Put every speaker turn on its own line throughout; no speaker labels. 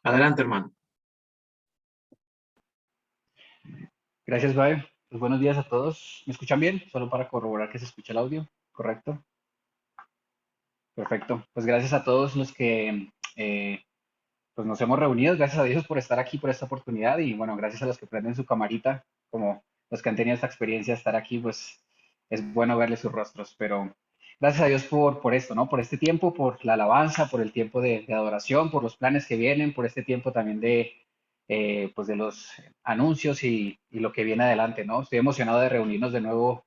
Adelante, hermano.
Gracias, Brian. Pues buenos días a todos. ¿Me escuchan bien? Solo para corroborar que se escucha el audio, ¿correcto? Perfecto. Pues gracias a todos los que pues nos hemos reunido. Gracias a Dios por estar aquí, por esta oportunidad. Y bueno, gracias a los que prenden su camarita, como los que han tenido esta experiencia de estar aquí, pues es bueno verles sus rostros. Pero gracias a Dios por esto, ¿no? Por este tiempo, por la alabanza, por el tiempo de adoración, por los planes que vienen, por este tiempo también pues de los anuncios y lo que viene adelante, ¿no? Estoy emocionado de reunirnos de nuevo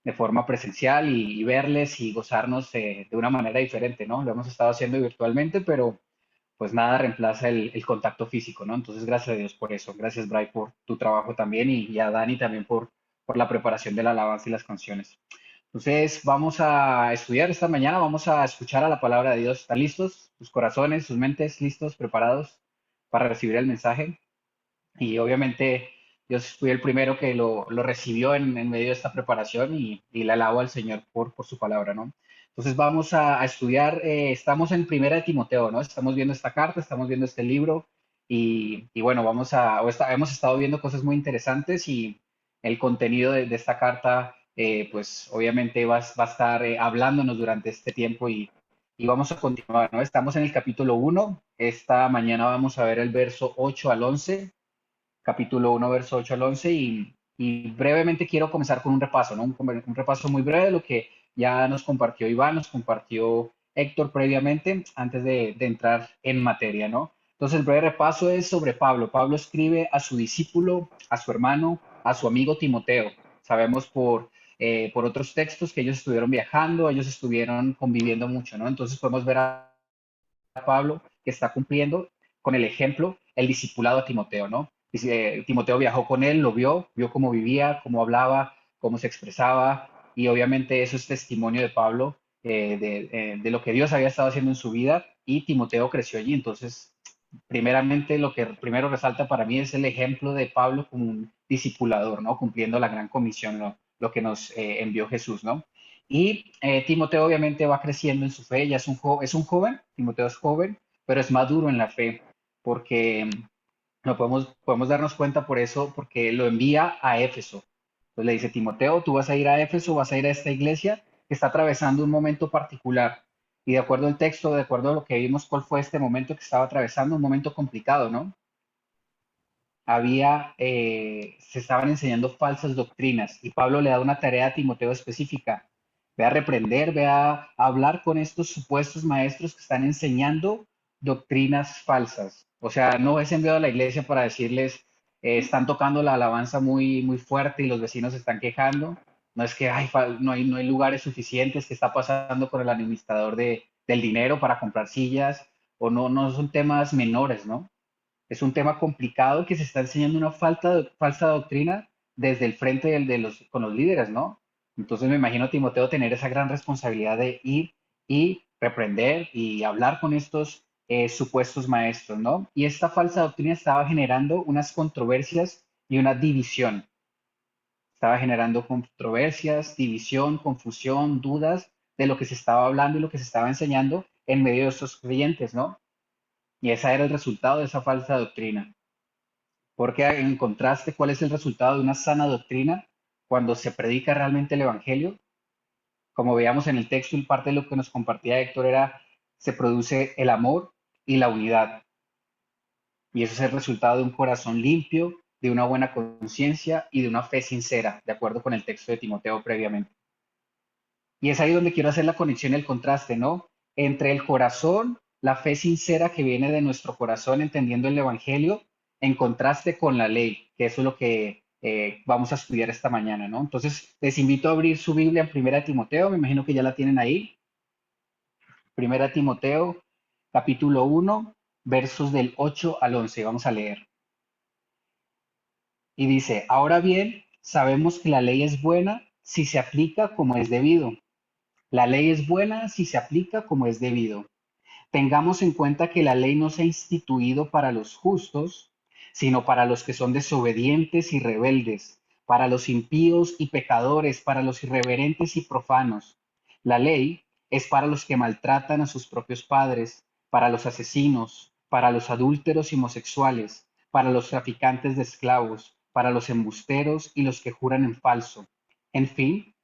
de forma presencial y verles y gozarnos de una manera diferente, ¿no? Lo hemos estado haciendo virtualmente, pero pues nada reemplaza el contacto físico, ¿no? Entonces, gracias a Dios por eso. Gracias, Bray, por tu trabajo también y a Dani también por la preparación de la alabanza y las canciones. Entonces, vamos a estudiar esta mañana, vamos a escuchar a la palabra de Dios. ¿Están listos? ¿Sus corazones, sus mentes listos, preparados para recibir el mensaje? Y obviamente yo fui el primero que lo recibió en medio de esta preparación y le alabo al Señor por su palabra, ¿no? Entonces vamos a estudiar, estamos en Primera de Timoteo, ¿no? Estamos viendo esta carta, estamos viendo este libro y bueno, hemos estado viendo cosas muy interesantes y el contenido de esta carta, pues obviamente va a estar hablándonos durante este tiempo y vamos a continuar, ¿no? Estamos en el capítulo 1, esta mañana vamos a ver el verso 8 al 11, capítulo 1 verso 8 al 11 y brevemente quiero comenzar con un repaso, ¿no? Un repaso muy breve de lo que ya nos compartió Iván, nos compartió Héctor previamente, antes de entrar en materia, ¿no? Entonces, el breve repaso es sobre Pablo. Pablo escribe a su discípulo, a su hermano, a su amigo Timoteo. Sabemos por otros textos que ellos estuvieron viajando, ellos estuvieron conviviendo mucho, ¿no? Entonces podemos ver a Pablo que está cumpliendo con el ejemplo, el discipulado a Timoteo, ¿no? Timoteo viajó con él, lo vio cómo vivía, cómo hablaba, cómo se expresaba, y obviamente eso es testimonio de Pablo, de lo que Dios había estado haciendo en su vida, y Timoteo creció allí. Entonces, primeramente, lo que primero resalta para mí es el ejemplo de Pablo como un discipulador, ¿no? Cumpliendo la gran comisión, ¿no? Lo que nos envió Jesús, ¿no? Y Timoteo obviamente va creciendo en su fe, ya es un joven, Timoteo es joven, pero es maduro en la fe, porque no podemos darnos cuenta por eso, porque lo envía a Éfeso. Entonces le dice, Timoteo, tú vas a ir a Éfeso, vas a ir a esta iglesia que está atravesando un momento particular. Y de acuerdo al texto, de acuerdo a lo que vimos, cuál fue este momento que estaba atravesando, un momento complicado, ¿no? Se estaban enseñando falsas doctrinas y Pablo le da una tarea a Timoteo específica. Ve a reprender, ve a hablar con estos supuestos maestros que están enseñando doctrinas falsas. O sea, no es enviado a la iglesia para decirles, están tocando la alabanza muy, muy fuerte y los vecinos se están quejando. No es que no hay lugares suficientes, que está pasando con el administrador del dinero para comprar sillas, o no son temas menores, ¿no? Es un tema complicado que se está enseñando una falsa doctrina desde el frente con los líderes, ¿no? Entonces me imagino a Timoteo tener esa gran responsabilidad de ir y reprender y hablar con estos supuestos maestros, ¿no? Y esta falsa doctrina estaba generando unas controversias y una división. Estaba generando controversias, división, confusión, dudas de lo que se estaba hablando y lo que se estaba enseñando en medio de estos creyentes, ¿no? Y ese era el resultado de esa falsa doctrina. Porque en contraste, ¿cuál es el resultado de una sana doctrina cuando se predica realmente el Evangelio? Como veíamos en el texto, y parte de lo que nos compartía Héctor era, se produce el amor y la unidad. Y eso es el resultado de un corazón limpio, de una buena conciencia y de una fe sincera, de acuerdo con el texto de Timoteo previamente. Y es ahí donde quiero hacer la conexión y el contraste, ¿no? Entre el corazón, la fe sincera que viene de nuestro corazón, entendiendo el Evangelio, en contraste con la ley, que eso es lo que vamos a estudiar esta mañana, ¿no? Entonces, les invito a abrir su Biblia en Primera Timoteo, me imagino que ya la tienen ahí. Primera Timoteo, capítulo 1, versos del 8 al 11. Vamos a leer. Y dice, ahora bien, sabemos que la ley es buena si se aplica como es debido. La ley es buena si se aplica como es debido. Tengamos en cuenta que la ley no se ha instituido para los justos, sino para los que son desobedientes y rebeldes, para los impíos y pecadores, para los irreverentes y profanos. La ley es para los que maltratan a sus propios padres, para los asesinos, para los adúlteros y homosexuales, para los traficantes de esclavos, para los embusteros y los que juran en falso. En fin,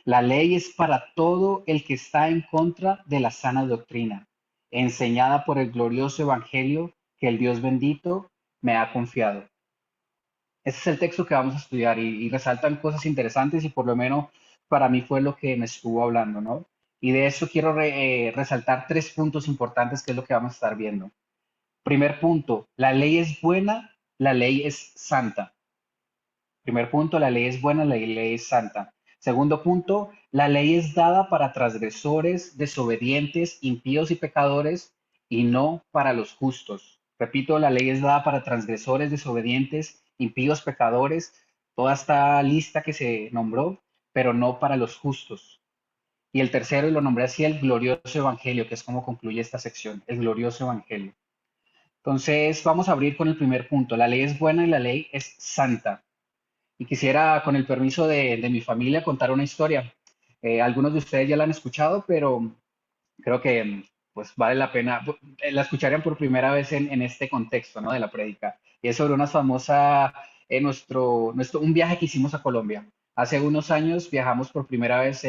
la ley es para todo el que está en contra de la sana doctrina, enseñada por el glorioso evangelio que el Dios bendito me ha confiado. Ese es el texto que vamos a estudiar y resaltan cosas interesantes y por lo menos para mí fue lo que me estuvo hablando, ¿no? Y de eso quiero resaltar tres puntos importantes que es lo que vamos a estar viendo. Primer punto, la ley es buena, la ley es santa. Primer punto, la ley es buena, la ley es santa. Segundo punto, la ley es dada para transgresores, desobedientes, impíos y pecadores, y no para los justos. Repito, la ley es dada para transgresores, desobedientes, impíos, pecadores, toda esta lista que se nombró, pero no para los justos. Y el tercero, y lo nombré así, el glorioso evangelio, que es como concluye esta sección, el glorioso evangelio. Entonces, vamos a abrir con el primer punto. La ley es buena y la ley es santa. Y quisiera, con el permiso de mi familia, contar una historia. Algunos de ustedes ya la han escuchado, pero creo que pues vale la pena, la escucharían por primera vez en este contexto, ¿no? De la prédica. Y es sobre una famosa, un viaje que hicimos a Colombia. Hace unos años viajamos por primera vez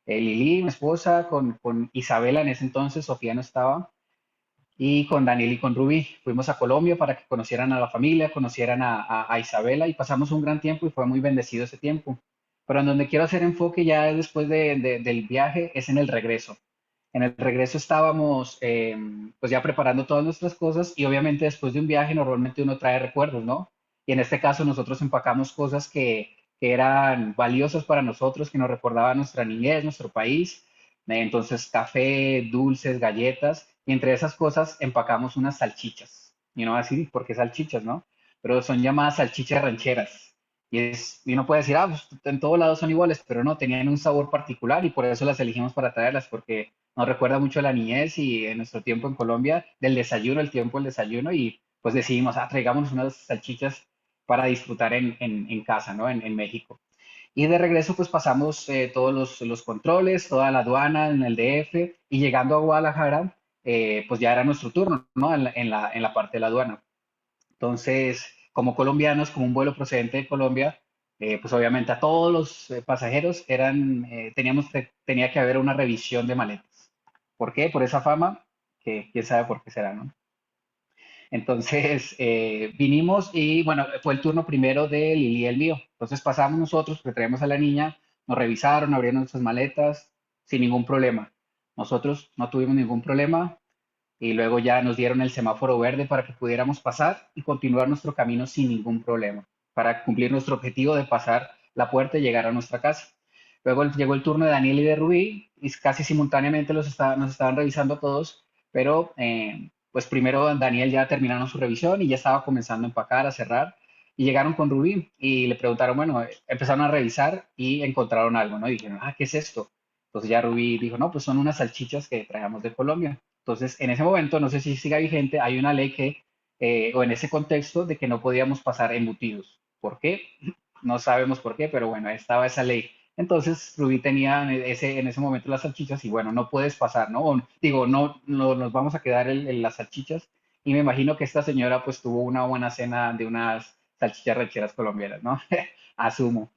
Lili, mi esposa, con Isabela en ese entonces, Sofía no estaba, y con Daniel y con Rubí. Fuimos a Colombia para que conocieran a la familia, conocieran a Isabela y pasamos un gran tiempo y fue muy bendecido ese tiempo. Pero en donde quiero hacer enfoque ya después del viaje es en el regreso. En el regreso estábamos pues ya preparando todas nuestras cosas y obviamente después de un viaje normalmente uno trae recuerdos, ¿no? Y en este caso nosotros empacamos cosas que eran valiosas para nosotros, que nos recordaban nuestra niñez, nuestro país. Entonces café, dulces, galletas y entre esas cosas empacamos unas salchichas. Y no va a decir, ¿por qué salchichas, no? Pero son llamadas salchichas rancheras. Y uno puede decir, ah, pues en todos lados son iguales, pero no, tenían un sabor particular y por eso las elegimos para traerlas, porque nos recuerda mucho a la niñez y en nuestro tiempo en Colombia, del desayuno, el tiempo del desayuno, y pues decidimos, ah, traigámonos unas salchichas para disfrutar en casa, ¿no? En México. Y de regreso, pues pasamos todos los controles, toda la aduana en el DF, y llegando a Guadalajara, pues ya era nuestro turno, ¿no? En la parte de la aduana. Entonces, como colombianos, como un vuelo procedente de Colombia, pues obviamente a todos los pasajeros tenía que haber una revisión de maletas. ¿Por qué? Por esa fama, que quién sabe por qué será, ¿no? Entonces, vinimos y bueno, fue el turno primero de Lili y el mío. Entonces pasamos nosotros, que traemos a la niña, nos revisaron, abrieron nuestras maletas sin ningún problema. Nosotros no tuvimos ningún problema, y luego ya nos dieron el semáforo verde para que pudiéramos pasar y continuar nuestro camino sin ningún problema, para cumplir nuestro objetivo de pasar la puerta y llegar a nuestra casa. Luego llegó el turno de Daniel y de Rubí y casi simultáneamente nos estaban revisando a todos, pero pues primero Daniel ya terminaron su revisión y ya estaba comenzando a empacar, a cerrar y llegaron con Rubí y le preguntaron, bueno, empezaron a revisar y encontraron algo, ¿no? Y dijeron, ah, ¿qué es esto? Entonces ya Rubí dijo, no, pues son unas salchichas que traemos de Colombia. Entonces, en ese momento, no sé si siga vigente, hay una ley o en ese contexto, de que no podíamos pasar embutidos. ¿Por qué? No sabemos por qué, pero bueno, estaba esa ley. Entonces, Rubí tenía en ese momento las salchichas y bueno, no puedes pasar, ¿no? Digo, no nos vamos a quedar en las salchichas. Y me imagino que esta señora pues tuvo una buena cena de unas salchichas rancheras colombianas, ¿no? Asumo.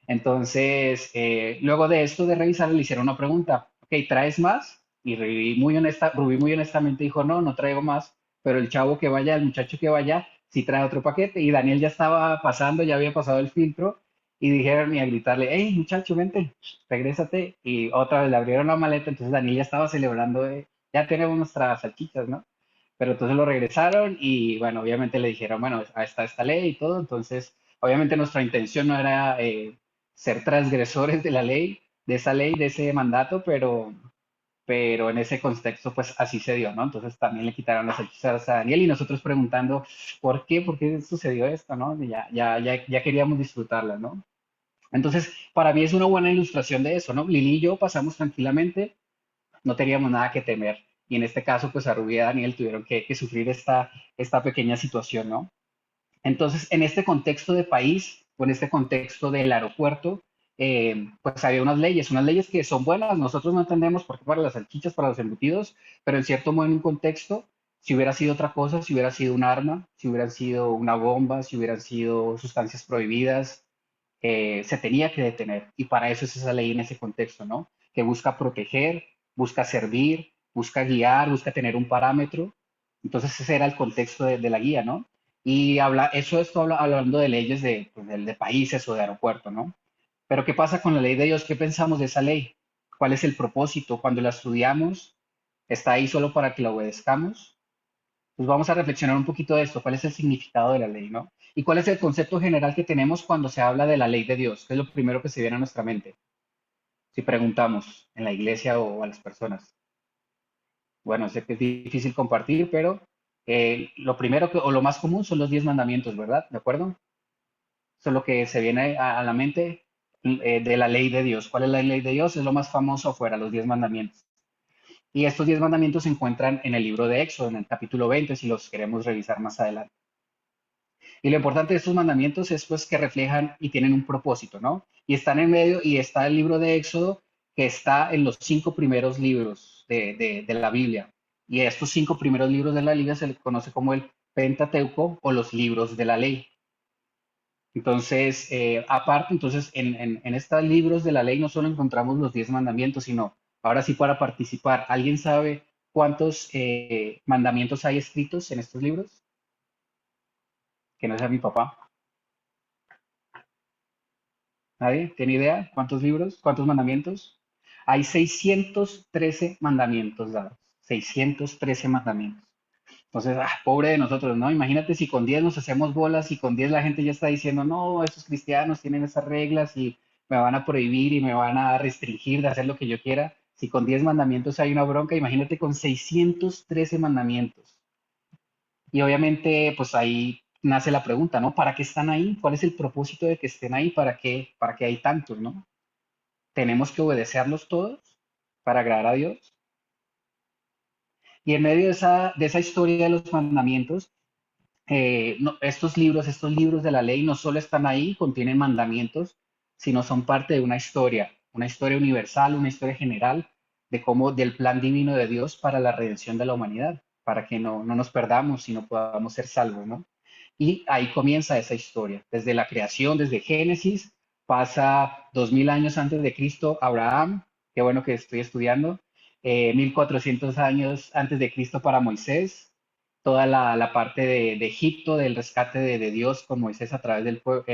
Entonces, luego de esto de revisar, le hicieron una pregunta, ok, ¿traes más? Y Rubí muy honestamente dijo, no, no traigo más, pero el chavo que vaya, el muchacho que vaya, sí trae otro paquete. Y Daniel ya estaba pasando, ya había pasado el filtro, y dijeron y a gritarle, hey, muchacho, vente, regrésate. Y otra vez le abrieron la maleta, entonces Daniel ya estaba celebrando, ya tenemos nuestras salchichas, ¿no? Pero entonces lo regresaron y bueno, obviamente le dijeron, bueno, ahí está esta ley y todo, entonces obviamente nuestra intención no era ser transgresores de la ley, de esa ley, de ese mandato, pero en ese contexto pues así se dio, ¿no? Entonces también le quitaron las hechizas a Daniel y nosotros preguntando, ¿por qué? ¿Por qué sucedió esto, no? Y ya queríamos disfrutarla, ¿no? Entonces, para mí es una buena ilustración de eso, ¿no? Lili y yo pasamos tranquilamente, no teníamos nada que temer. Y en este caso, pues a Rubí y a Daniel tuvieron que sufrir esta pequeña situación, ¿no? Entonces, en este contexto de país, o en este contexto del aeropuerto, pues había unas leyes que son buenas, nosotros no entendemos por qué para las salchichas, para los embutidos, pero en cierto modo en un contexto Si hubiera sido otra cosa, si hubiera sido un arma, si hubiera sido una bomba, si hubieran sido sustancias prohibidas, se tenía que detener. Y para eso es esa ley en ese contexto, ¿no? Que busca proteger, busca servir, busca guiar, busca tener un parámetro. Entonces ese era el contexto de la guía, ¿no? Y hablando de leyes pues, de países o de aeropuertos, ¿no? Pero ¿qué pasa con la ley de Dios? ¿Qué pensamos de esa ley? ¿Cuál es el propósito? Cuando la estudiamos, ¿está ahí solo para que la obedezcamos? Pues vamos a reflexionar un poquito de esto. ¿Cuál es el significado de la ley, no? ¿Y cuál es el concepto general que tenemos cuando se habla de la ley de Dios? ¿Qué es lo primero que se viene a nuestra mente? Si preguntamos en la iglesia o a las personas. Bueno, sé que es difícil compartir, pero lo primero o lo más común son los 10 mandamientos, ¿verdad? ¿De acuerdo? Eso es lo que se viene a la mente de la ley de Dios. ¿Cuál es la ley de Dios? Es lo más famoso afuera, los 10 mandamientos. Y estos 10 mandamientos se encuentran en el libro de Éxodo, en el capítulo 20, si los queremos revisar más adelante. Y lo importante de estos mandamientos es pues que reflejan y tienen un propósito, ¿no? Y están en medio, y está el libro de Éxodo, que está en los 5 primeros libros de la Biblia. Y a estos 5 primeros libros de la Biblia se les conoce como el Pentateuco o los libros de la ley. Entonces, aparte, entonces, en estos libros de la ley no solo encontramos los 10 mandamientos, sino, ahora sí para participar, ¿alguien sabe cuántos mandamientos hay escritos en estos libros? Que no sea mi papá. ¿Nadie? ¿Tiene idea? ¿Cuántos libros? ¿Cuántos mandamientos? Hay 613 mandamientos dados. 613 mandamientos. Entonces, pobre de nosotros, ¿no? Imagínate si con 10 nos hacemos bolas y con 10 la gente ya está diciendo, no, esos cristianos tienen esas reglas y me van a prohibir y me van a restringir de hacer lo que yo quiera. Si con 10 mandamientos hay una bronca, imagínate con 613 mandamientos. Y obviamente, pues ahí nace la pregunta, ¿no? ¿Para qué están ahí? ¿Cuál es el propósito de que estén ahí? Para qué hay tantos, ¿no? ¿Tenemos que obedecerlos todos para agradar a Dios? Y en medio de esa historia de los mandamientos, estos libros de la ley no solo están ahí, contienen mandamientos, sino son parte de una historia universal, una historia general del plan divino de Dios para la redención de la humanidad, para que no nos perdamos, sino podamos ser salvos, ¿no? Y ahí comienza esa historia, desde la creación, desde Génesis, pasa 2000 años antes de Cristo, Abraham, qué bueno que estoy estudiando, 1400 años antes de Cristo para Moisés, toda la parte de Egipto, del rescate de Dios con Moisés a través del pueblo,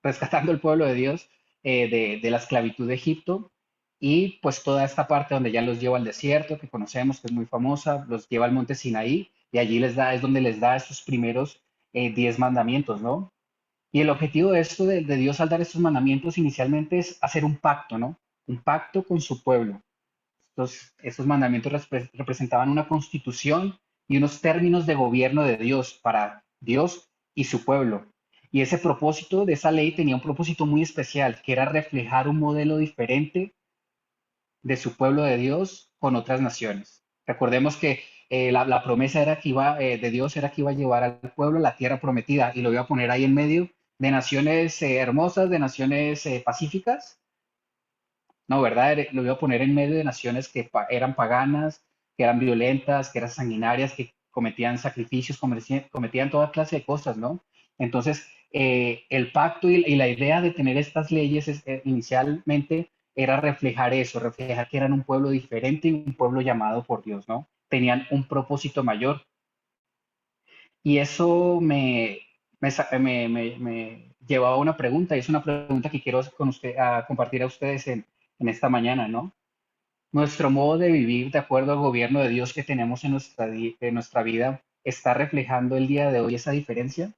rescatando el pueblo de Dios de la esclavitud de Egipto, y pues toda esta parte donde ya los lleva al desierto, que conocemos, que es muy famosa, los lleva al monte Sinaí, y allí es donde les da estos primeros 10 mandamientos, ¿no? Y el objetivo de esto, de Dios al dar estos mandamientos inicialmente es hacer un pacto, ¿no? Un pacto con su pueblo. Estos mandamientos representaban una constitución y unos términos de gobierno de Dios para Dios y su pueblo. Y ese propósito de esa ley tenía un propósito muy especial, que era reflejar un modelo diferente de su pueblo de Dios con otras naciones. Recordemos que la promesa era de Dios era que iba a llevar al pueblo a la tierra prometida y lo iba a poner ahí en medio de naciones hermosas, de naciones pacíficas, no, ¿verdad? Lo iba a poner en medio de naciones que eran paganas, que eran violentas, que eran sanguinarias, que cometían sacrificios, cometían toda clase de cosas, ¿no? Entonces, el pacto y la idea de tener estas leyes inicialmente era reflejar eso, reflejar que eran un pueblo diferente y un pueblo llamado por Dios, ¿no? Tenían un propósito mayor. Y eso me llevaba a una pregunta, y es una pregunta que quiero compartir a ustedes en esta mañana, ¿no? Nuestro modo de vivir de acuerdo al gobierno de Dios que tenemos en nuestra vida está reflejando el día de hoy esa diferencia.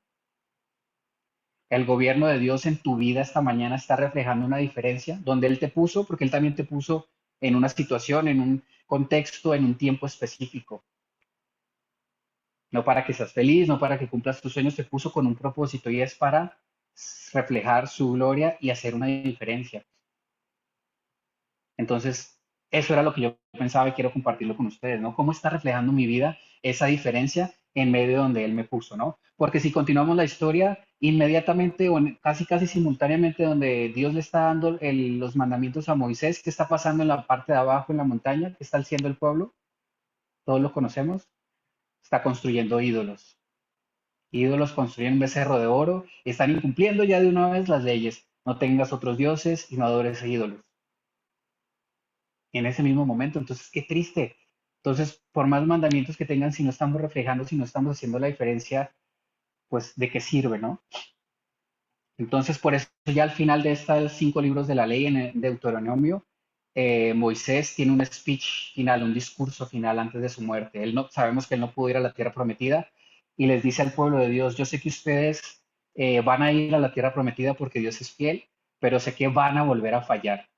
El gobierno de Dios en tu vida esta mañana está reflejando una diferencia donde Él te puso, porque Él también te puso en una situación, en un contexto, en un tiempo específico. No para que seas feliz, no para que cumplas tus sueños, te puso con un propósito y es para reflejar su gloria y hacer una diferencia. Entonces, eso era lo que yo pensaba y quiero compartirlo con ustedes, ¿no? ¿Cómo está reflejando mi vida esa diferencia en medio de donde Él me puso, ¿no? Porque si continuamos la historia, inmediatamente o casi casi simultáneamente donde Dios le está dando los mandamientos a Moisés, ¿qué está pasando en la parte de abajo, en la montaña? ¿Qué está haciendo el pueblo? Todos lo conocemos. está construyendo ídolos. Ídolos construyen un becerro de oro y están incumpliendo ya de una vez las leyes. No tengas otros dioses y no adores a ídolos. En ese mismo momento, entonces, qué triste. Entonces, por más mandamientos que tengan, si no estamos reflejando, si no estamos haciendo la diferencia, pues, ¿de qué sirve, no? Entonces, por eso ya al final de estos 5 libros de la ley en el Deuteronomio, Moisés tiene un speech final, un discurso final antes de su muerte. Él no, sabemos que él no pudo ir a la tierra prometida y les dice al pueblo de Dios, yo sé que ustedes van a ir a la tierra prometida porque Dios es fiel, pero sé que van a volver a fallar.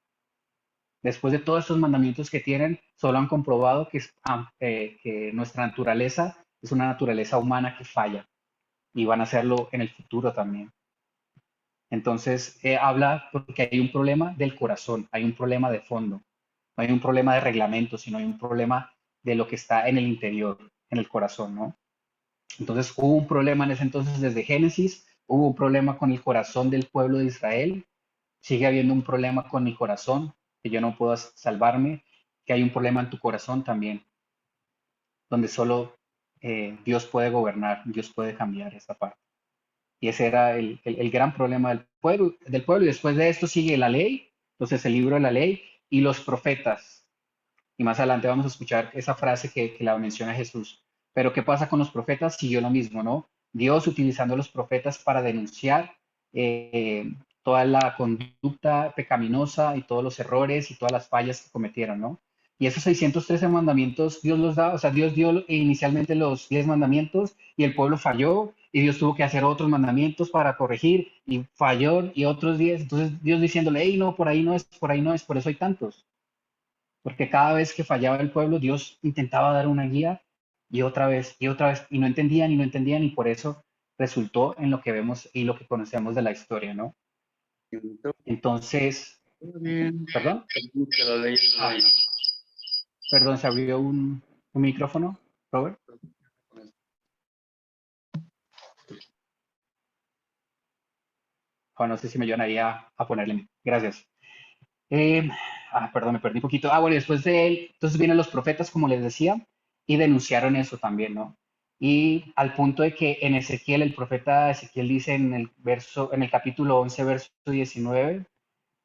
Después de todos estos mandamientos que tienen, solo han comprobado que nuestra naturaleza es una naturaleza humana que falla y van a hacerlo en el futuro también. Entonces, habla porque hay un problema del corazón, hay un problema de fondo, no hay un problema de reglamento, sino hay un problema de lo que está en el interior, en el corazón, ¿no? Entonces, hubo un problema en ese entonces desde Génesis, hubo un problema con el corazón del pueblo de Israel, sigue habiendo un problema con mi corazón, que yo no puedo salvarme, que hay un problema en tu corazón también, donde solo Dios puede gobernar, Dios puede cambiar esa parte. Y ese era el gran problema del pueblo. Y después de esto sigue la ley, entonces el libro de la ley y los profetas. Y más adelante vamos a escuchar esa frase que la menciona Jesús. Pero ¿qué pasa con los profetas? Siguió lo mismo, ¿no? Dios utilizando a los profetas para denunciar toda la conducta pecaminosa y todos los errores y todas las fallas que cometieron, ¿no? Y esos 613 mandamientos Dios los da, o sea, Dios dio inicialmente los 10 mandamientos y el pueblo falló y Dios tuvo que hacer otros mandamientos para corregir y falló y otros 10. Entonces Dios diciéndole, hey, no, por ahí no es, por ahí no es, por eso hay tantos. Porque cada vez que fallaba el pueblo, Dios intentaba dar una guía y otra vez, y no entendían y no entendían y por eso resultó en lo que vemos y lo que conocemos de la historia, ¿no? Entonces,
Bien,
perdón,
que la ley es la
ah,
ley.
perdón, se abrió un micrófono, Robert. O no sé si me ayudan ahí a ponerle. Gracias. Eh, perdón, me perdí un poquito. Bueno, y después de él, entonces vienen los profetas, como les decía, y denunciaron eso también, ¿no? Y al punto de que en Ezequiel, el profeta Ezequiel dice en el capítulo 11 verso 19,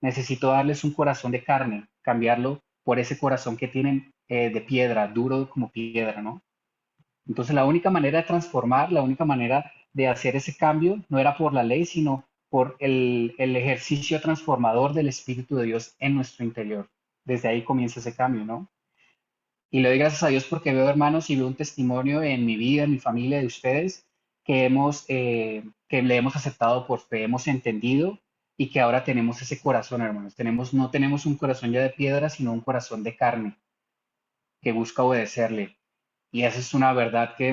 necesito darles un corazón de carne, cambiarlo por ese corazón que tienen de piedra, duro como piedra, ¿no? Entonces la única manera de transformar, la única manera de hacer ese cambio no era por la ley, sino por el ejercicio transformador del Espíritu de Dios en nuestro interior. Desde ahí comienza ese cambio, ¿no? Y le doy gracias a Dios porque veo hermanos y veo un testimonio en mi vida, en mi familia, de ustedes, que le hemos aceptado por fe, hemos entendido y que ahora tenemos ese corazón, hermanos. No tenemos un corazón ya de piedra, sino un corazón de carne que busca obedecerle. Y esa es una verdad que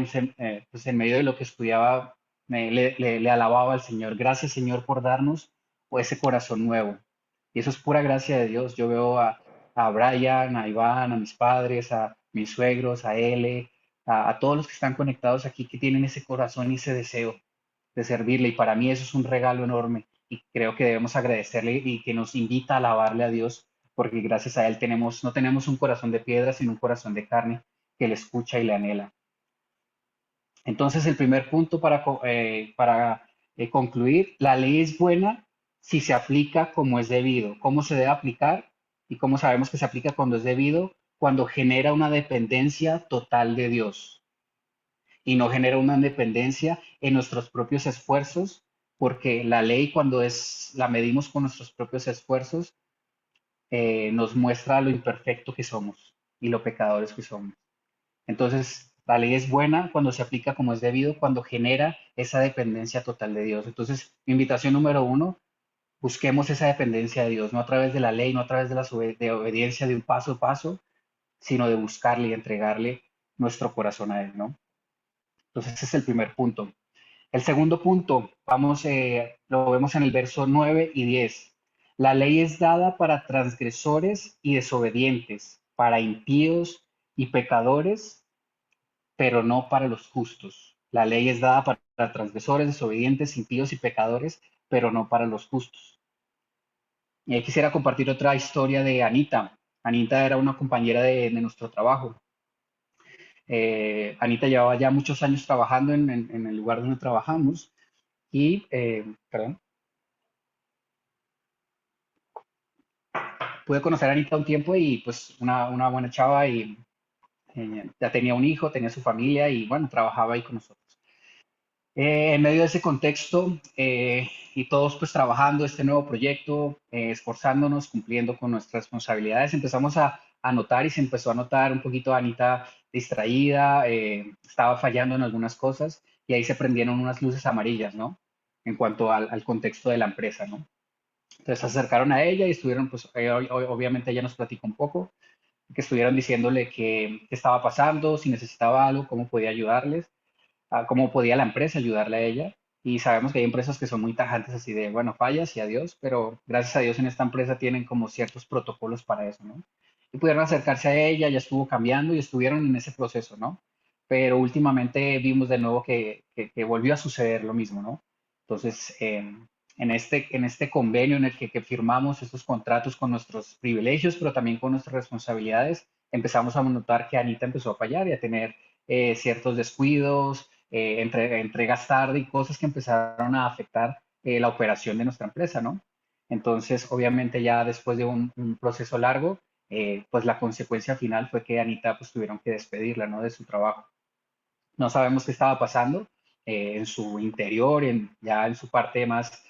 pues en medio de lo que estudiaba le alababa al Señor. Gracias, Señor, por darnos ese corazón nuevo. Y eso es pura gracia de Dios. Yo veo a Brian, a Iván, a mis padres, a mis suegros, a L, a todos los que están conectados aquí que tienen ese corazón y ese deseo de servirle. Y para mí eso es un regalo enorme. Y creo que debemos agradecerle y que nos invita a alabarle a Dios, porque gracias a Él no tenemos un corazón de piedra, sino un corazón de carne que le escucha y le anhela. Entonces, el primer punto para concluir, la ley es buena si se aplica como es debido. ¿Cómo se debe aplicar? Y cómo sabemos que se aplica cuando es debido, cuando genera una dependencia total de Dios y no genera una dependencia en nuestros propios esfuerzos, porque la ley la medimos con nuestros propios esfuerzos, nos muestra lo imperfecto que somos y lo pecadores que somos. Entonces, la ley es buena cuando se aplica como es debido, cuando genera esa dependencia total de Dios. Entonces, mi invitación número uno, busquemos esa dependencia de Dios, no a través de la ley, no a través de obediencia de un paso a paso, sino de buscarle y entregarle nuestro corazón a Él, ¿no? Entonces, ese es el primer punto. El segundo punto, lo vemos en el verso 9 y 10. La ley es dada para transgresores y desobedientes, para impíos y pecadores, pero no para los justos. La ley es dada para transgresores, desobedientes, impíos y pecadores, pero no para los justos. Y ahí quisiera compartir otra historia de Anita. Anita era una compañera de nuestro trabajo. Anita llevaba ya muchos años trabajando en el lugar donde trabajamos y, perdón, pude conocer a Anita un tiempo y pues una buena chava y ya tenía un hijo, tenía su familia y bueno, trabajaba ahí con nosotros. En medio de ese contexto y todos pues trabajando este nuevo proyecto, esforzándonos, cumpliendo con nuestras responsabilidades, empezamos a notar y se empezó a notar un poquito a Anita distraída, estaba fallando en algunas cosas y ahí se prendieron unas luces amarillas, ¿no? En cuanto al contexto de la empresa, ¿no? Entonces se acercaron a ella y estuvieron, pues obviamente ella nos platicó un poco, que estuvieron diciéndole qué estaba pasando, si necesitaba algo, cómo podía ayudarles, cómo podía la empresa ayudarle a ella. Y sabemos que hay empresas que son muy tajantes así de, bueno, fallas y adiós, pero gracias a Dios en esta empresa tienen como ciertos protocolos para eso, ¿no? Y pudieron acercarse a ella, ya estuvo cambiando y estuvieron en ese proceso, ¿no? Pero últimamente vimos de nuevo que volvió a suceder lo mismo, ¿no? Entonces, en este convenio en el que firmamos estos contratos con nuestros privilegios, pero también con nuestras responsabilidades, empezamos a notar que Anita empezó a fallar y a tener ciertos descuidos, entregas tarde y cosas que empezaron a afectar la operación de nuestra empresa, ¿no? Entonces, obviamente ya después de un proceso largo, pues la consecuencia final fue que Anita pues tuvieron que despedirla, ¿no? De su trabajo. No sabemos qué estaba pasando en su interior, ya en su parte más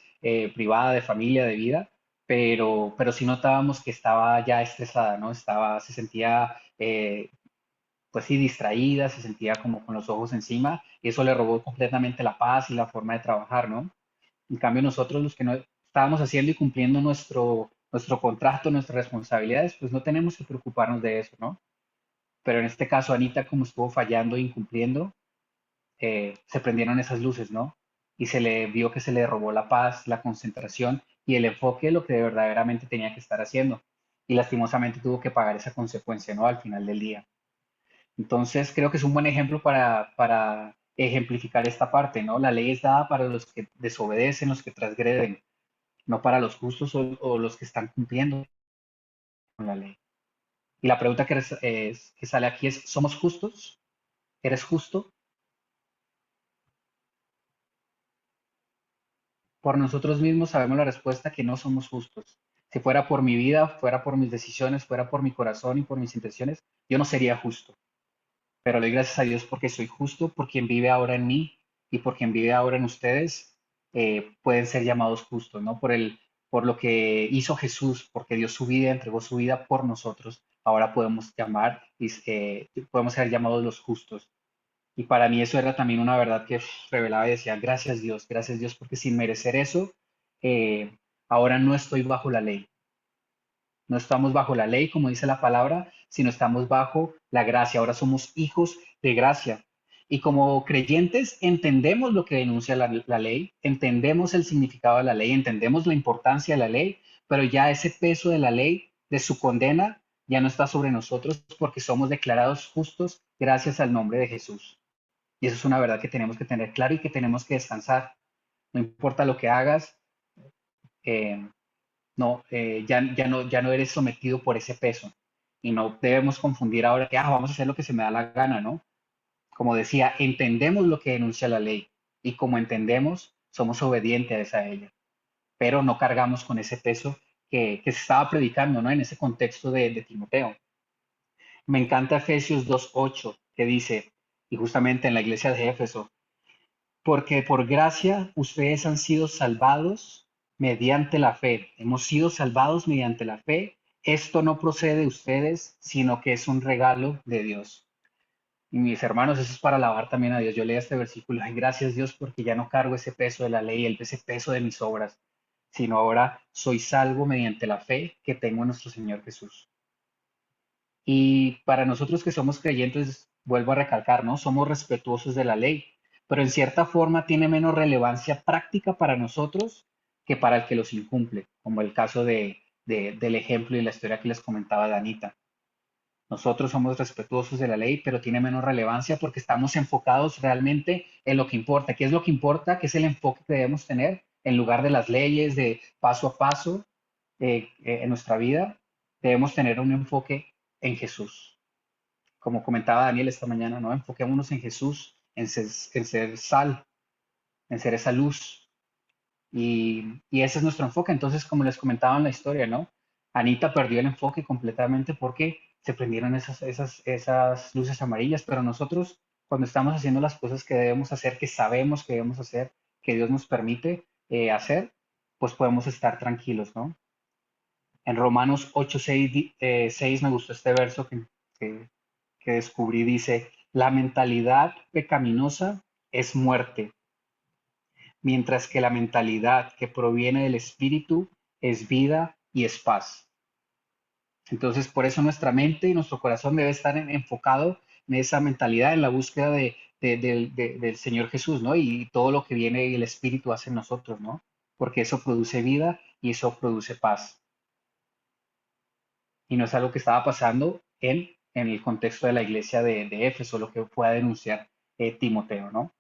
privada, de familia, de vida, pero sí notábamos que estaba ya estresada, ¿no? Se sentía pues sí, distraída, se sentía como con los ojos encima y eso le robó completamente la paz y la forma de trabajar, ¿no? En cambio, nosotros los que no estábamos haciendo y cumpliendo nuestro contrato, nuestras responsabilidades, pues no tenemos que preocuparnos de eso, ¿no? Pero en este caso, Anita, como estuvo fallando e incumpliendo, se prendieron esas luces, ¿no? Y se le vio que se le robó la paz, la concentración y el enfoque de lo que verdaderamente tenía que estar haciendo. Y lastimosamente tuvo que pagar esa consecuencia, ¿no? Al final del día. Entonces, creo que es un buen ejemplo para ejemplificar esta parte, ¿no? La ley es dada para los que desobedecen, los que transgreden, no para los justos o los que están cumpliendo con la ley. Y la pregunta que sale aquí es, ¿somos justos? ¿Eres justo? Por nosotros mismos sabemos la respuesta que no somos justos. Si fuera por mi vida, fuera por mis decisiones, fuera por mi corazón y por mis intenciones, yo no sería justo. Pero le doy gracias a Dios porque soy justo, por quien vive ahora en mí y por quien vive ahora en ustedes, pueden ser llamados justos, ¿no? Por lo que hizo Jesús, porque dio su vida, entregó su vida por nosotros, ahora podemos podemos ser llamados los justos. Y para mí eso era también una verdad que revelaba y decía, gracias Dios, porque sin merecer eso, eh, ahora no estoy bajo la ley. No estamos bajo la ley, como dice la palabra, sino estamos bajo la gracia. Ahora somos hijos de gracia. Y como creyentes entendemos lo que denuncia la ley, entendemos el significado de la ley, entendemos la importancia de la ley, pero ya ese peso de la ley, de su condena, ya no está sobre nosotros porque somos declarados justos gracias al nombre de Jesús. Y eso es una verdad que tenemos que tener claro y que tenemos que descansar. No importa lo que hagas, eh, no, ya no eres sometido por ese peso. Y no debemos confundir ahora que vamos a hacer lo que se me da la gana, ¿no? Como decía, entendemos lo que denuncia la ley y como entendemos, somos obedientes a ella, pero no cargamos con ese peso que se estaba predicando, ¿no? En ese contexto de Timoteo. Me encanta Efesios 2:8, que dice, y justamente en la iglesia de Éfeso, porque por gracia ustedes han sido salvados mediante la fe. Hemos sido salvados mediante la fe. Esto no procede de ustedes, sino que es un regalo de Dios. Y mis hermanos, eso es para alabar también a Dios. Yo leí este versículo, ay, gracias Dios, porque ya no cargo ese peso de la ley, ese peso de mis obras, sino ahora soy salvo mediante la fe que tengo en nuestro Señor Jesús. Y para nosotros que somos creyentes, vuelvo a recalcar, ¿no? Somos respetuosos de la ley, pero en cierta forma tiene menos relevancia práctica para nosotros que para el que los incumple, como el caso del ejemplo y la historia que les comentaba de Anita. Nosotros somos respetuosos de la ley, pero tiene menos relevancia porque estamos enfocados realmente en lo que importa. ¿Qué es lo que importa? ¿Qué es el enfoque que debemos tener en lugar de las leyes de paso a paso en nuestra vida? Debemos tener un enfoque en Jesús. como comentaba Daniel esta mañana, ¿no? Enfoquémonos en Jesús, en ser sal, en ser esa luz. Y ese es nuestro enfoque. Entonces, como les comentaba en la historia, ¿no? Anita perdió el enfoque completamente porque se prendieron esas luces amarillas, pero nosotros, cuando estamos haciendo las cosas que debemos hacer, que sabemos que debemos hacer, que Dios nos permite hacer, pues podemos estar tranquilos, ¿no? En Romanos 8, 6 me gustó este verso que, que descubrí, dice, la mentalidad pecaminosa es muerte, mientras que la mentalidad que proviene del Espíritu es vida y es paz. Entonces, por eso nuestra mente y nuestro corazón debe estar enfocado en esa mentalidad, en la búsqueda del Señor Jesús, ¿no? Y todo lo que viene y el Espíritu hace en nosotros, ¿no? Porque eso produce vida y eso produce paz. Y no es algo que estaba pasando en el contexto de la iglesia de Éfeso, lo que fue a denunciar Timoteo, ¿no?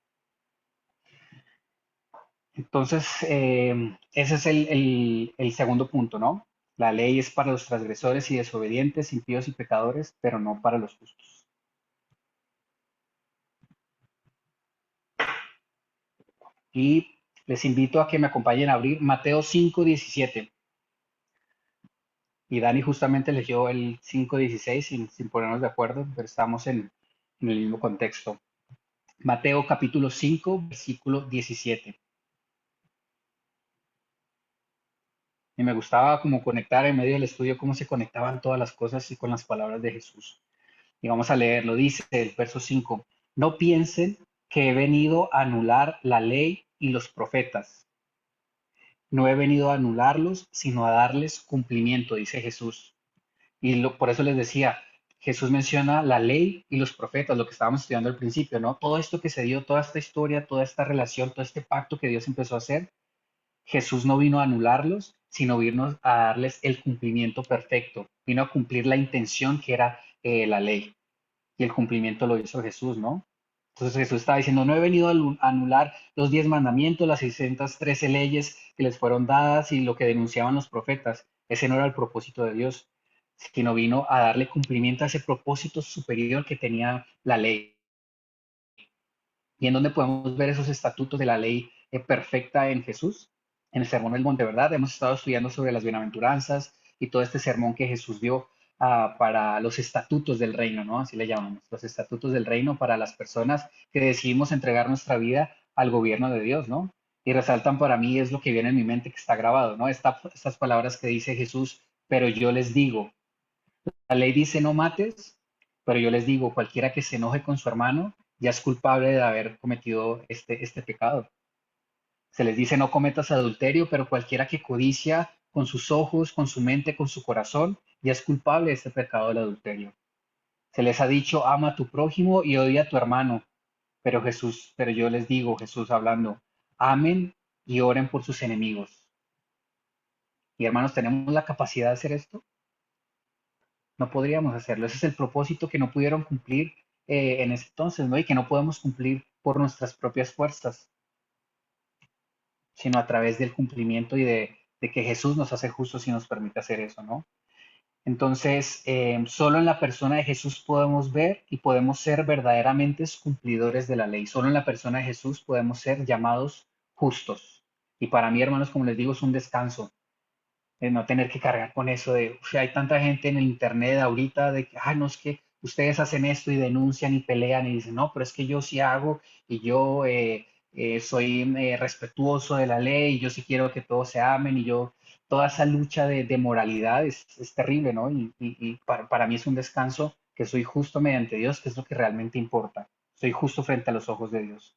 Entonces, ese es el segundo punto, ¿no? La ley es para los transgresores y desobedientes, impíos y pecadores, pero no para los justos. Y les invito a que me acompañen a abrir Mateo 5:17. Y Dani justamente leyó el 5:16 sin ponernos de acuerdo, pero estamos en el mismo contexto. Mateo capítulo 5, versículo 17. Y me gustaba como conectar en medio del estudio cómo se conectaban todas las cosas y con las palabras de Jesús. Y vamos a leerlo, dice el verso 5. No piensen que he venido a anular la ley y los profetas. No he venido a anularlos, sino a darles cumplimiento, dice Jesús. Y por eso les decía, Jesús menciona la ley y los profetas, lo que estábamos estudiando al principio, ¿no? Todo esto que se dio, toda esta historia, toda esta relación, todo este pacto que Dios empezó a hacer, Jesús no vino a anularlos, sino vino a darles el cumplimiento perfecto, vino a cumplir la intención que era la ley. Y el cumplimiento lo hizo Jesús, ¿no? Entonces Jesús estaba diciendo, no he venido a anular los 10 mandamientos, las 613 leyes que les fueron dadas y lo que denunciaban los profetas. Ese no era el propósito de Dios, sino vino a darle cumplimiento a ese propósito superior que tenía la ley. ¿Y en dónde podemos ver esos estatutos de la ley perfecta en Jesús? En el Sermón del Monte, ¿verdad? Hemos estado estudiando sobre las bienaventuranzas y todo este sermón que Jesús dio para los estatutos del reino, ¿no? Así le llamamos, los estatutos del reino para las personas que decidimos entregar nuestra vida al gobierno de Dios, ¿no? Y resaltan para mí, es lo que viene en mi mente que está grabado, ¿no? Estas palabras que dice Jesús, pero yo les digo, la ley dice no mates, pero yo les digo, cualquiera que se enoje con su hermano ya es culpable de haber cometido este pecado. Se les dice no cometas adulterio, pero cualquiera que codicia con sus ojos, con su mente, con su corazón, ya es culpable de este pecado del adulterio. Se les ha dicho ama a tu prójimo y odia a tu hermano, pero yo les digo, Jesús hablando, amen y oren por sus enemigos. Y hermanos, ¿tenemos la capacidad de hacer esto? No podríamos hacerlo. Ese es el propósito que no pudieron cumplir en ese entonces, ¿no? Y que no podemos cumplir por nuestras propias fuerzas, sino a través del cumplimiento y de que Jesús nos hace justos y nos permite hacer eso, ¿no? Entonces, solo en la persona de Jesús podemos ver y podemos ser verdaderamente cumplidores de la ley. Solo en la persona de Jesús podemos ser llamados justos. Y para mí, hermanos, como les digo, es un descanso no tener que cargar con eso de, "Uf, hay tanta gente en el internet ahorita de que, no es que ustedes hacen esto y denuncian y pelean y dicen, no, pero es que yo sí hago y yo soy respetuoso de la ley y yo sí quiero que todos se amen y yo, toda esa lucha de moralidad es terrible, ¿no? Y para mí es un descanso que soy justo mediante Dios, que es lo que realmente importa. Soy justo frente a los ojos de Dios.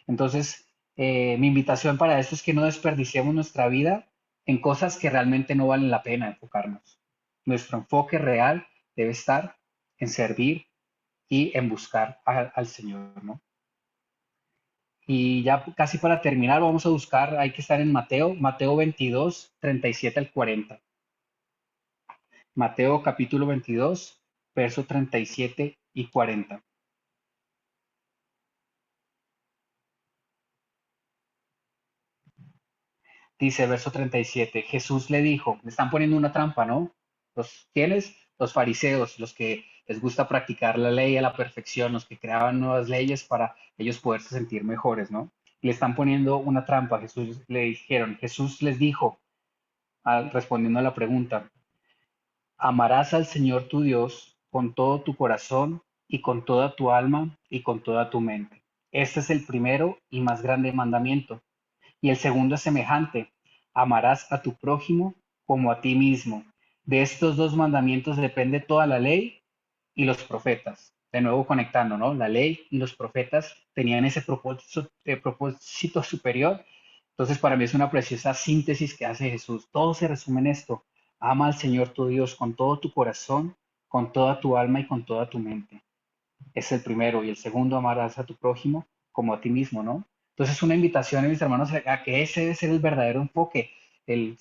Entonces, mi invitación para esto es que no desperdiciemos nuestra vida en cosas que realmente no valen la pena enfocarnos. Nuestro enfoque real debe estar en servir y en buscar al Señor, ¿no? Y ya casi para terminar, vamos a buscar, hay que estar en Mateo 22, 37 al 40. Mateo capítulo 22, verso 37 y 40. Dice verso 37, Jesús le dijo, le están poniendo una trampa, ¿no? ¿Quiénes? Los fariseos, los que les gusta practicar la ley a la perfección, los que creaban nuevas leyes para ellos poderse sentir mejores, ¿no? Y le están poniendo una trampa. Jesús les dijo, respondiendo a la pregunta, amarás al Señor tu Dios con todo tu corazón y con toda tu alma y con toda tu mente. Este es el primero y más grande mandamiento. Y el segundo es semejante, amarás a tu prójimo como a ti mismo. De estos dos mandamientos depende toda la ley y los profetas. De nuevo conectando, ¿no? La ley y los profetas tenían ese propósito superior. Entonces, para mí es una preciosa síntesis que hace Jesús. Todo se resume en esto. Ama al Señor tu Dios con todo tu corazón, con toda tu alma y con toda tu mente. Es el primero. Y el segundo, amarás a tu prójimo como a ti mismo, ¿no? Entonces, una invitación, mis hermanos, a que ese debe ser el verdadero enfoque, el,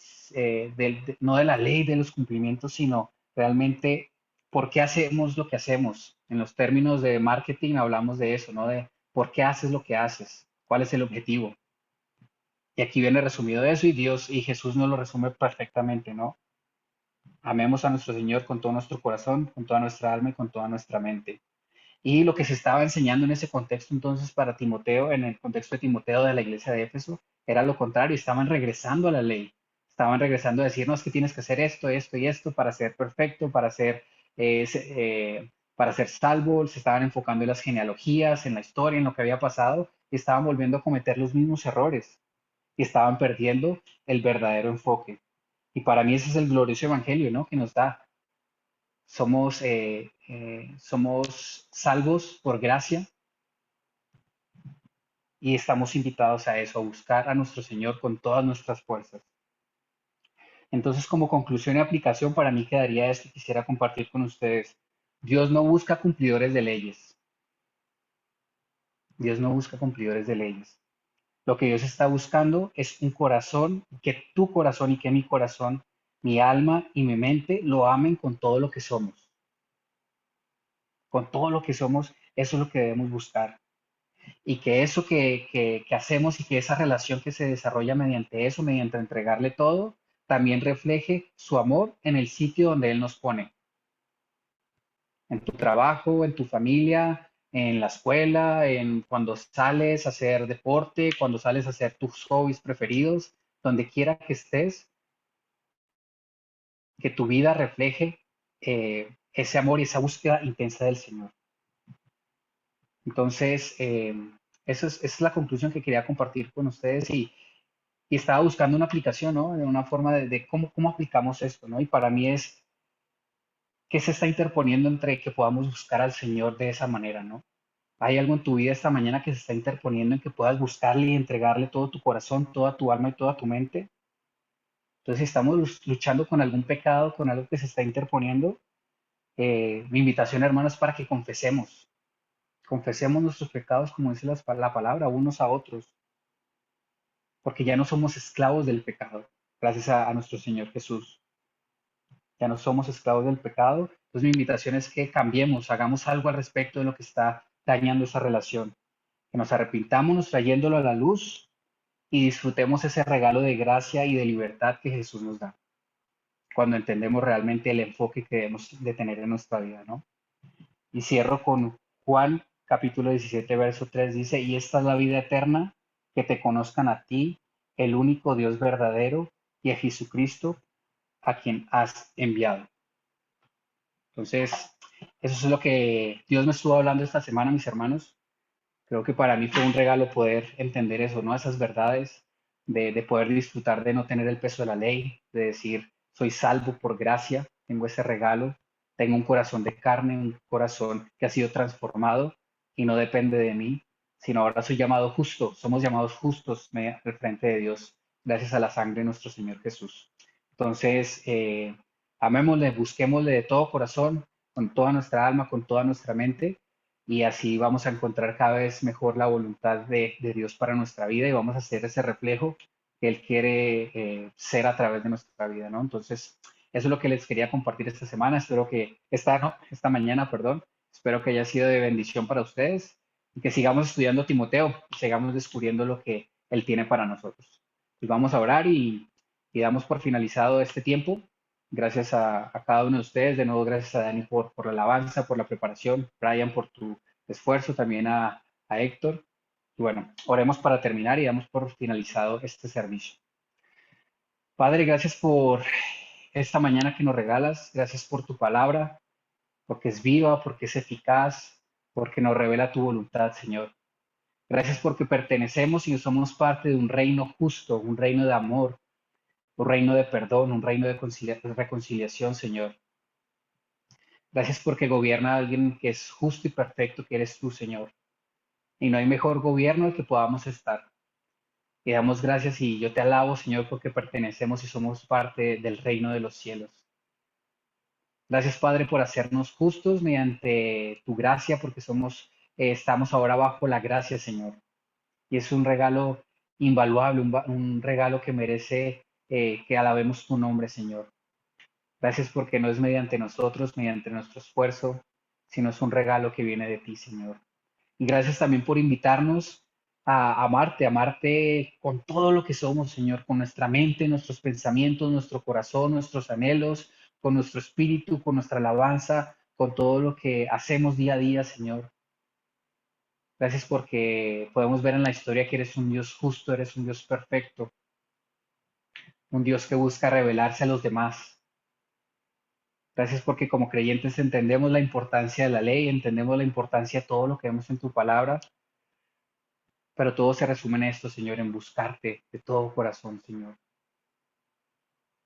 no de la ley, de los cumplimientos, sino realmente por qué hacemos lo que hacemos. En los términos de marketing hablamos de eso, ¿no? De por qué haces lo que haces, cuál es el objetivo. Y aquí viene resumido eso y Dios y Jesús nos lo resume perfectamente, ¿no? Amemos a nuestro Señor con todo nuestro corazón, con toda nuestra alma y con toda nuestra mente. Y lo que se estaba enseñando en ese contexto entonces para Timoteo, en el contexto de Timoteo de la iglesia de Éfeso, era lo contrario, estaban regresando a la ley, estaban regresando a decirnos que tienes que hacer esto, esto y esto para ser perfecto, para ser salvo, se estaban enfocando en las genealogías, en la historia, en lo que había pasado, y estaban volviendo a cometer los mismos errores y estaban perdiendo el verdadero enfoque. Y para mí ese es el glorioso evangelio, ¿no? Que nos da. Somos salvos por gracia y estamos invitados a eso, a buscar a nuestro Señor con todas nuestras fuerzas. Entonces, como conclusión y aplicación, para mí quedaría esto que quisiera compartir con ustedes. Dios no busca cumplidores de leyes. Dios no busca cumplidores de leyes. Lo que Dios está buscando es un corazón, que tu corazón y que mi corazón, mi alma y mi mente lo amen con todo lo que somos. Con todo lo que somos, eso es lo que debemos buscar. Y que eso que hacemos y que esa relación que se desarrolla mediante eso, mediante entregarle todo, también refleje su amor en el sitio donde Él nos pone, en tu trabajo, en tu familia, en la escuela, en cuando sales a hacer deporte, cuando sales a hacer tus hobbies preferidos, donde quiera que estés, que tu vida refleje ese amor y esa búsqueda intensa del Señor. Entonces, esa es la conclusión que quería compartir con ustedes y estaba buscando una aplicación, ¿no? De una forma de cómo aplicamos esto, ¿no? Y para mí es que se está interponiendo entre que podamos buscar al Señor de esa manera, ¿no? ¿Hay algo en tu vida esta mañana que se está interponiendo en que puedas buscarle y entregarle todo tu corazón, toda tu alma y toda tu mente? Entonces, si estamos luchando con algún pecado, con algo que se está interponiendo, mi invitación, hermanos, es para que confesemos nuestros pecados, como dice la palabra, unos a otros, porque ya no somos esclavos del pecado, gracias a nuestro Señor Jesús. Ya no somos esclavos del pecado. Entonces mi invitación es que cambiemos, hagamos algo al respecto de lo que está dañando esa relación, que nos arrepintamos trayéndolo a la luz y disfrutemos ese regalo de gracia y de libertad que Jesús nos da, cuando entendemos realmente el enfoque que debemos de tener en nuestra vida, ¿no? Y cierro con Juan capítulo 17, verso 3 dice, y esta es la vida eterna, que te conozcan a ti, el único Dios verdadero, y a Jesucristo, a quien has enviado. Entonces, eso es lo que Dios me estuvo hablando esta semana, mis hermanos. Creo que para mí fue un regalo poder entender eso, ¿no? Esas verdades, de poder disfrutar de no tener el peso de la ley, de decir, soy salvo por gracia, tengo ese regalo, tengo un corazón de carne, un corazón que ha sido transformado y no depende de mí, sino ahora soy llamado justo, somos llamados justos al frente de Dios, gracias a la sangre de nuestro Señor Jesús. Entonces, amémosle, busquémosle de todo corazón, con toda nuestra alma, con toda nuestra mente, y así vamos a encontrar cada vez mejor la voluntad de Dios para nuestra vida y vamos a hacer ese reflejo que Él quiere ser a través de nuestra vida, ¿no? Entonces, eso es lo que les quería compartir esta semana. Espero que, no, esta mañana, perdón, espero que haya sido de bendición para ustedes y que sigamos estudiando Timoteo, sigamos descubriendo lo que Él tiene para nosotros. Pues vamos a orar y damos por finalizado este tiempo Gracias a cada uno de ustedes. De nuevo, gracias a Dani por la alabanza, por la preparación. Brian, por tu esfuerzo. También a Héctor. Y bueno, oremos para terminar y damos por finalizado este servicio. Padre, gracias por esta mañana que nos regalas. Gracias por tu palabra, porque es viva, porque es eficaz, porque nos revela tu voluntad, Señor. Gracias porque pertenecemos y somos parte de un reino justo, un reino de amor, un reino de perdón, un reino de reconciliación, Señor. Gracias porque gobierna alguien que es justo y perfecto, que eres tú, Señor. Y no hay mejor gobierno que podamos estar. Y damos gracias y yo te alabo, Señor, porque pertenecemos y somos parte del reino de los cielos. Gracias, Padre, por hacernos justos mediante tu gracia, porque estamos ahora bajo la gracia, Señor. Y es un regalo invaluable, un regalo que merece que alabemos tu nombre, Señor. Gracias porque no es mediante nosotros, mediante nuestro esfuerzo, sino es un regalo que viene de ti, Señor. Y gracias también por invitarnos a amarte con todo lo que somos, Señor, con nuestra mente, nuestros pensamientos, nuestro corazón, nuestros anhelos, con nuestro espíritu, con nuestra alabanza, con todo lo que hacemos día a día, Señor. Gracias porque podemos ver en la historia que eres un Dios justo, eres un Dios perfecto, un Dios que busca revelarse a los demás. Gracias porque como creyentes entendemos la importancia de la ley, entendemos la importancia de todo lo que vemos en tu palabra, pero todo se resume en esto, Señor, en buscarte de todo corazón, Señor.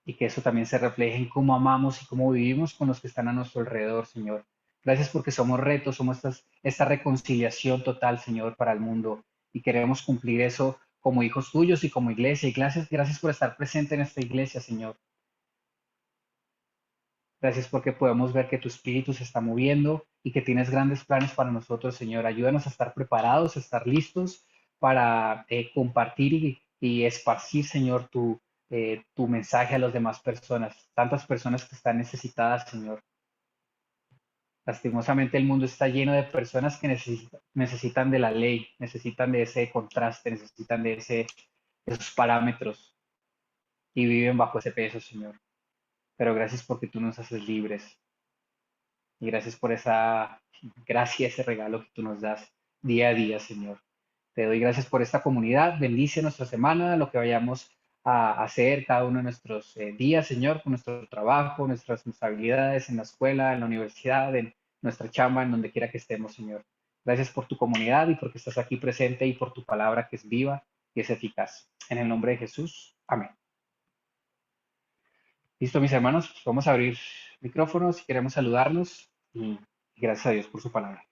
Y que eso también se refleje en cómo amamos y cómo vivimos con los que están a nuestro alrededor, Señor. Gracias porque somos retos, somos esta reconciliación total, Señor, para el mundo. Y queremos cumplir eso como hijos tuyos y como iglesia. Y gracias por estar presente en esta iglesia, Señor. Gracias porque podemos ver que tu espíritu se está moviendo y que tienes grandes planes para nosotros, Señor. Ayúdanos a estar preparados, a estar listos para compartir y esparcir, Señor, tu mensaje a las demás personas, tantas personas que están necesitadas, Señor. Lastimosamente el mundo está lleno de personas que necesitan de la ley, necesitan de ese contraste, necesitan de esos parámetros y viven bajo ese peso, Señor. Pero gracias porque tú nos haces libres. Y gracias por esa gracia, ese regalo que tú nos das día a día, Señor. Te doy gracias por esta comunidad. Bendice nuestra semana, lo que vayamos a hacer cada uno de nuestros días, Señor, con nuestro trabajo, nuestras responsabilidades en la escuela, en la universidad, en nuestra chamba, en donde quiera que estemos, Señor. Gracias por tu comunidad y porque estás aquí presente y por tu palabra que es viva y es eficaz. En el nombre de Jesús. Amén. Listo, mis hermanos, pues vamos a abrir micrófonos si queremos saludarnos y gracias a Dios por su palabra.